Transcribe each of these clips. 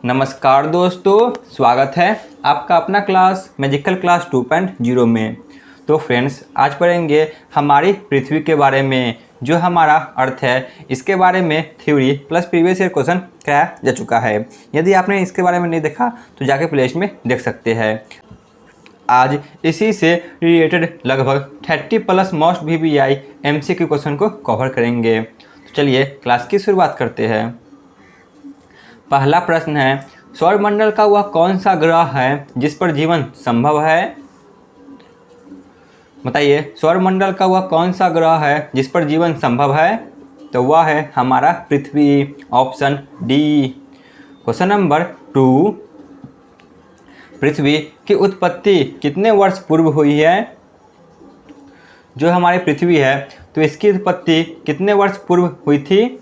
नमस्कार दोस्तों, स्वागत है आपका अपना क्लास मैजिकल क्लास 2.0 में। तो फ्रेंड्स, आज पढ़ेंगे हमारी पृथ्वी के बारे में। जो हमारा अर्थ है इसके बारे में theory plus previous year question कराया जा चुका है। यदि आपने इसके बारे में नहीं देखा तो जाके प्लेलिस्ट में देख सकते हैं। आज इसी से रिलेटेड लगभग 30 plus most VBI MCQ question को कवर करेंगे। तो चलिए क्लास की शुरुआत करते हैं। पहला प्रश्न है, सौरमंडल का वह कौन सा ग्रह है जिस पर जीवन संभव है? बताइए, सौरमंडल का वह कौन सा ग्रह है जिस पर जीवन संभव है? तो वह है हमारा पृथ्वी, ऑप्शन डी। क्वेश्चन नंबर 2, पृथ्वी की उत्पत्ति कितने वर्ष पूर्व हुई है? जो हमारी पृथ्वी है तो इसकी उत्पत्ति कितने वर्ष पूर्व हुई थी?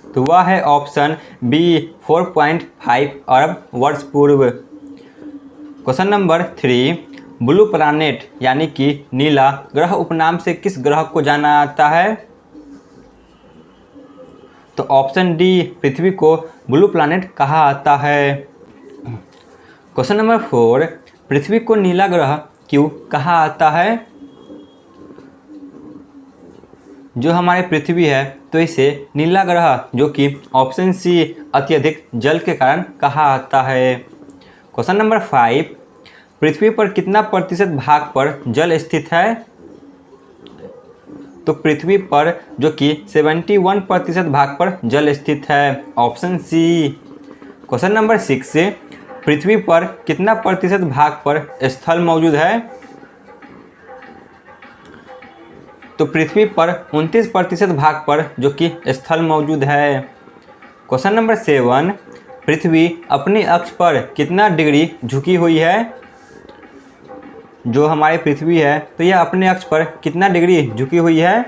तो वह है ऑप्शन बी, 4.5 अरब वर्ष पूर्व। क्वेश्चन नंबर 3, ब्लू प्लैनेट यानी कि नीला ग्रह उपनाम से किस ग्रह को जाना जाता है? तो ऑप्शन डी, पृथ्वी को ब्लू प्लैनेट कहा जाता है। क्वेश्चन नंबर 4, पृथ्वी को नीला ग्रह क्यों कहा जाता है? जो हमारी पृथ्वी है तो इसे नीला ग्रह, जो कि ऑप्शन सी अत्यधिक जल के कारण कहा जाता है। क्वेश्चन नंबर 5, पृथ्वी पर कितना प्रतिशत भाग पर जल स्थित है? तो पृथ्वी पर जो कि 71% भाग पर जल स्थित है, ऑप्शन सी। क्वेश्चन नंबर 6, पृथ्वी पर कितना प्रतिशत भाग पर स्थल मौजूद है? तो पृथ्वी पर 29% भाग पर जो कि स्थल मौजूद है। क्वेश्चन नंबर 7, पृथ्वी अपनी अक्ष पर कितना डिग्री झुकी हुई है? जो हमारी पृथ्वी है तो यह अपने अक्ष पर कितना डिग्री झुकी हुई है?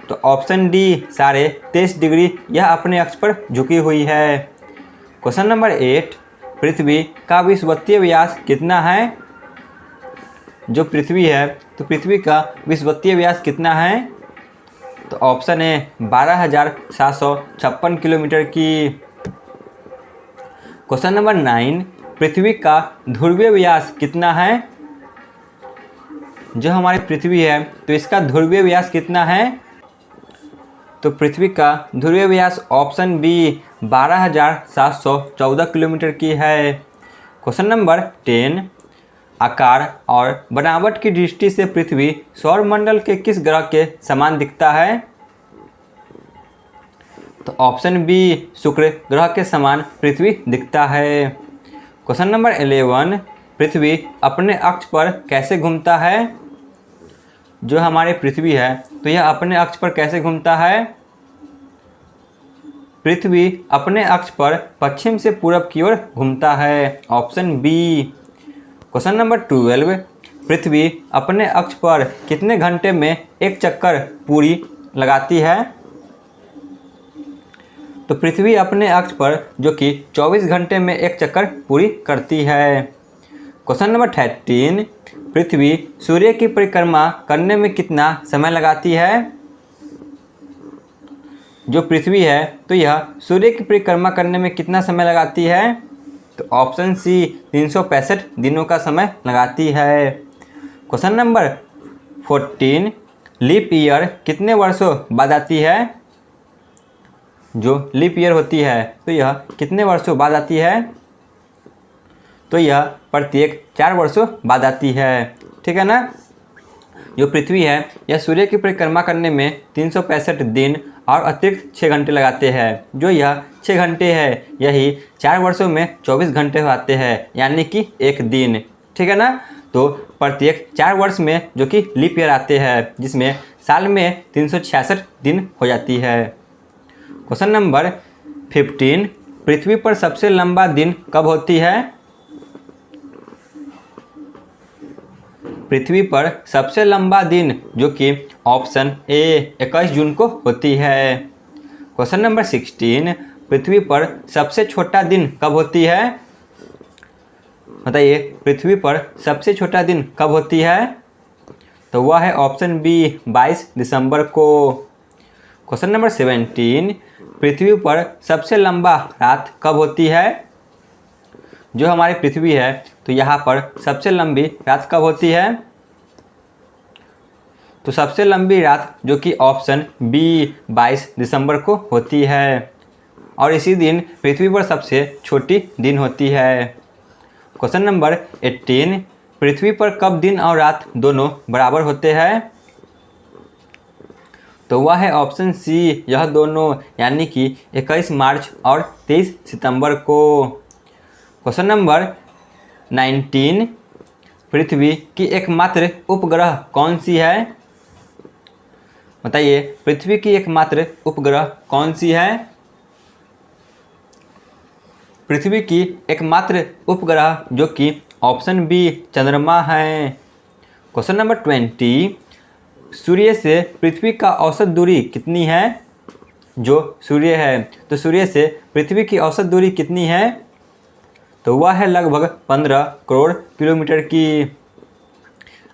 तो ऑप्शन डी, 23.5 डिग्री यह अपने अक्ष पर झुकी हुई है। क्वेश्चन नंबर 8, पृथ्वी का विषुवतीय व्यास कितना है? जो पृथ्वी है तो पृथ्वी का विषुवतीय व्यास कितना है? तो ऑप्शन ए, 12,756 किलोमीटर की। क्वेश्चन नंबर 9, पृथ्वी का ध्रुवीय व्यास कितना है? जो हमारी पृथ्वी है तो इसका ध्रुवीय व्यास कितना है? तो पृथ्वी का ध्रुवीय व्यास ऑप्शन बी, 12,714 किलोमीटर की है। क्वेश्चन नंबर 10, आकार और बनावट की दृष्टि से पृथ्वी सौरमंडल के किस ग्रह के समान दिखता है? तो ऑप्शन बी, शुक्र ग्रह के समान पृथ्वी दिखता है। क्वेश्चन नंबर 11, पृथ्वी अपने अक्ष पर कैसे घूमता है? जो हमारी पृथ्वी है तो यह अपने अक्ष पर कैसे घूमता है? पृथ्वी अपने अक्ष पर पश्चिम से पूरब की ओर घूमता है, ऑप्शन बी। क्वेश्चन नंबर 12, पृथ्वी अपने अक्ष पर कितने घंटे में एक चक्कर पूरी लगाती है? तो पृथ्वी अपने अक्ष पर जो कि 24 घंटे में एक चक्कर पूरी करती है। क्वेश्चन नंबर 13, पृथ्वी सूर्य की परिक्रमा करने में कितना समय लगाती है? जो पृथ्वी है तो यह सूर्य की परिक्रमा करने में कितना समय लगाती है? तो ऑप्शन सी, 365 दिनों का समय लगाती है। क्वेश्चन नंबर 14, लीप ईयर कितने वर्षों बाद आती है? जो लीप ईयर होती है तो यह कितने वर्षों बाद आती है? तो यह प्रत्येक 4 वर्षों बाद आती है, ठीक है ना। जो पृथ्वी है यह सूर्य की परिक्रमा करने में 365 दिन और अतिरिक्त 6 घंटे लगाते हैं। जो यह 6 घंटे है यही 4 वर्षों में 24 घंटे आते हैं, यानी कि एक दिन, ठीक है ना। तो प्रत्येक 4 वर्ष में जो कि लीप ईयर आते हैं, जिसमें साल में 366 दिन हो जाती है। क्वेश्चन नंबर 15, पृथ्वी पर सबसे लंबा दिन कब होती है? पृथ्वी पर सबसे लंबा दिन जो कि ऑप्शन ए, 21 जून को होती है। क्वेश्चन नंबर 16, पृथ्वी पर सबसे छोटा दिन कब होती है? बताइए, पृथ्वी पर सबसे छोटा दिन कब होती है? तो वह है ऑप्शन बी, 22 दिसंबर को। क्वेश्चन नंबर 17, पृथ्वी पर सबसे लंबा रात कब होती है? जो हमारी पृथ्वी है तो यहाँ पर सबसे लंबी रात कब होती है? तो सबसे लंबी रात जो कि ऑप्शन बी 22 दिसंबर को होती है और इसी दिन पृथ्वी पर सबसे छोटी दिन होती है। क्वेश्चन नंबर 18, पृथ्वी पर कब दिन और रात दोनों बराबर होते हैं? तो वह है ऑप्शन सी, यह दोनों, यानी कि 21 मार्च और 23 सितंबर को। क्वेश्चन नंबर 19, पृथ्वी की एकमात्र उपग्रह कौन सी है? बताइए, पृथ्वी की एकमात्र उपग्रह कौन सी है? पृथ्वी की एकमात्र उपग्रह जो कि ऑप्शन बी चंद्रमा है। क्वेश्चन नंबर 20, सूर्य से पृथ्वी का औसत दूरी कितनी है? जो सूर्य है तो सूर्य से पृथ्वी की औसत दूरी कितनी है? तो वह है लगभग 15 करोड़ किलोमीटर की।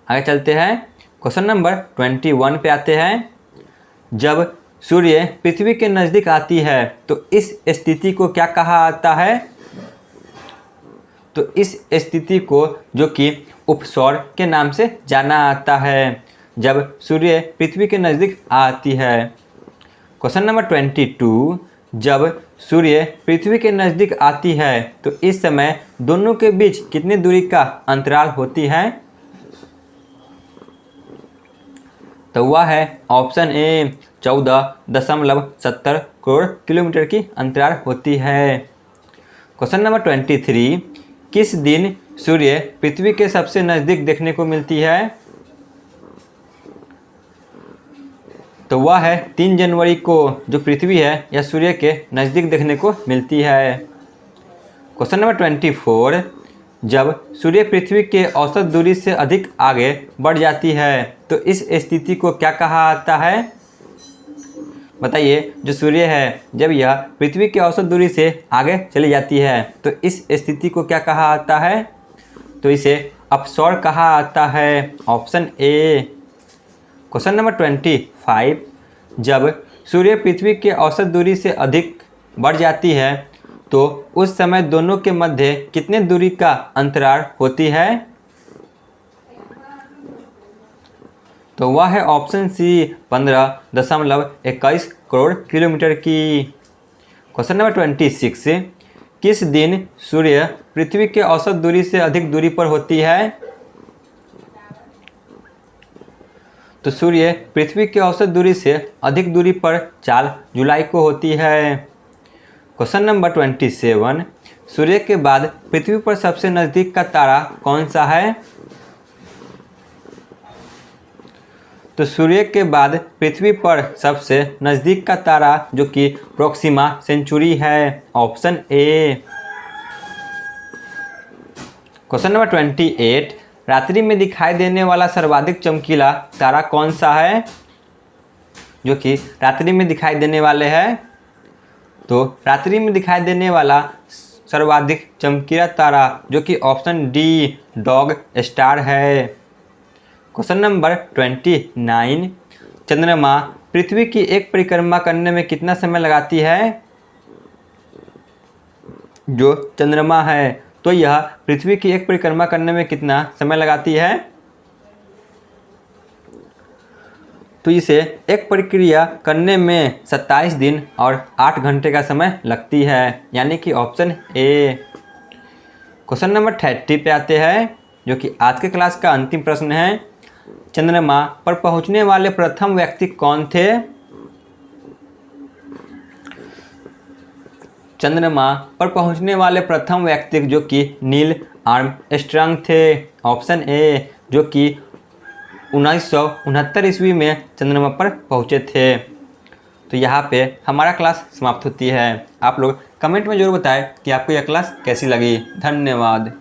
आगे चलते हैं, क्वेश्चन नंबर 21 पे आते हैं। जब सूर्य पृथ्वी के नज़दीक आती है तो इस स्थिति को क्या कहा जाता है? तो इस स्थिति को जो कि उपसौर के नाम से जाना जाता है, जब सूर्य पृथ्वी के नज़दीक आती है। क्वेश्चन नंबर 22, जब सूर्य पृथ्वी के नज़दीक आती है तो इस समय दोनों के बीच कितनी दूरी का अंतराल होती है? तो वह है ऑप्शन ए 14.70 करोड़ किलोमीटर की अंतराल होती है। क्वेश्चन नंबर 23, किस दिन सूर्य पृथ्वी के सबसे नज़दीक देखने को मिलती है? तो वह है 3 जनवरी को, जो पृथ्वी है या सूर्य के नज़दीक देखने को मिलती है। क्वेश्चन नंबर 24, जब सूर्य पृथ्वी के औसत दूरी से अधिक आगे बढ़ जाती है तो इस स्थिति को क्या कहा जाता है? बताइए, जो सूर्य है जब यह पृथ्वी की औसत दूरी से आगे चली जाती है तो इस स्थिति को क्या कहा जाता है? तो इसे अपसौर कहा जाता है, ऑप्शन ए। क्वेश्चन नंबर 25, जब सूर्य पृथ्वी की औसत दूरी से अधिक बढ़ जाती है तो उस समय दोनों के मध्य कितने दूरी का अंतराल होती है? तो वह है ऑप्शन सी 15.21 करोड़ किलोमीटर की। क्वेश्चन नंबर 26, किस दिन सूर्य पृथ्वी के औसत दूरी से अधिक दूरी पर होती है? तो सूर्य पृथ्वी की औसत दूरी से अधिक दूरी पर 4 जुलाई को होती है। क्वेश्चन नंबर 27, सूर्य के बाद पृथ्वी पर सबसे नज़दीक का तारा कौन सा है? तो सूर्य के बाद पृथ्वी पर सबसे नज़दीक का तारा जो कि प्रोक्सिमा सेंचुरी है, ऑप्शन ए। क्वेश्चन नंबर 28, रात्रि में दिखाई देने वाला सर्वाधिक चमकीला तारा कौन सा है? जो कि रात्रि में दिखाई देने वाले हैं, तो रात्रि में दिखाई देने वाला सर्वाधिक चमकीला तारा जो कि ऑप्शन डी डॉग स्टार है। क्वेश्चन नंबर 29, चंद्रमा पृथ्वी की एक परिक्रमा करने में कितना समय लगाती है? जो चंद्रमा है तो यह पृथ्वी की एक परिक्रमा करने में कितना समय लगाती है? तो इसे एक प्रक्रिया करने में 27 दिन और 8 घंटे का समय लगती है, यानी कि ऑप्शन ए। क्वेश्चन नंबर 30 पे आते हैं, जो कि आज के क्लास का अंतिम प्रश्न है। चंद्रमा पर पहुंचने वाले प्रथम व्यक्ति कौन थे? चंद्रमा पर पहुंचने वाले प्रथम व्यक्ति जो कि नील आर्मस्ट्रांग थे, ऑप्शन ए, जो कि 1969 ईस्वी में चंद्रमा पर पहुंचे थे। तो यहाँ पे हमारा क्लास समाप्त होती है। आप लोग कमेंट में जरूर बताएं कि आपको यह क्लास कैसी लगी। धन्यवाद।